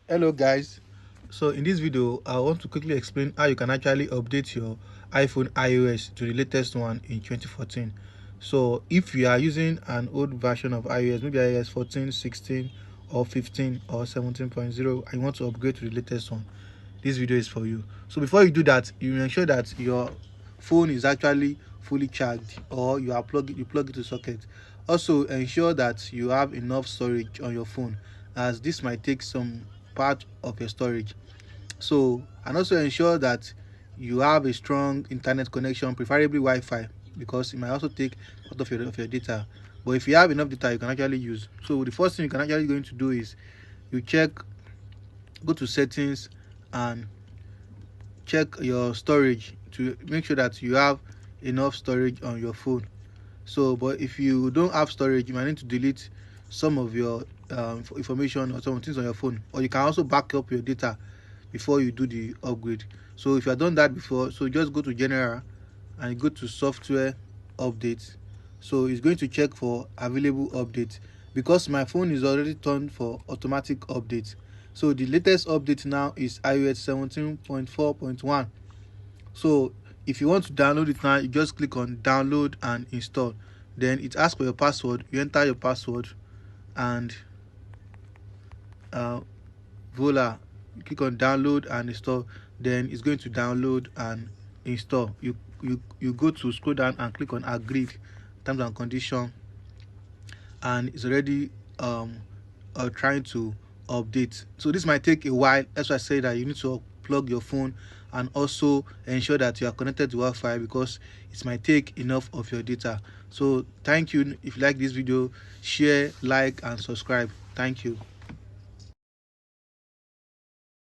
Hello guys, so in this video I want to quickly explain how you can actually update your iPhone iOS to the latest one in 2014. So if you are using an old version of iOS, maybe iOS 14, 16 or 15 or 17.0, and you want to upgrade to the latest one, this video is for you. So before you do that, you ensure that your phone is actually fully charged, or you plug it to socket. Also ensure that you have enough storage on your phone, as this might take some part of your storage. So, and also ensure that you have a strong internet connection, preferably Wi-Fi, because it might also take part of your data. But if you have enough data, you can actually use. So the first thing you can actually going to do is you go to settings and check your storage to make sure that you have enough storage on your phone. So but if you don't have storage, you might need to delete some of your information or some things on your phone, or you can also back up your data before you do the upgrade. So if you have done that before, so just go to general and go to software updates. So it's going to check for available updates, because my phone is already turned for automatic updates. So the latest update now is iOS 17.4.1. So if you want to download it now, you just click on download and install. Then it asks for your password. You enter your password and voila, you click on download and install. Then it's going to download and install. You go to scroll down and click on agreed terms and condition, and it's already trying to update. So this might take a while. That's why I say that you need to plug your phone and also ensure that you are connected to Wi-Fi, because it might take enough of your data. So thank you. If you like this video, share, like and subscribe. Thank you.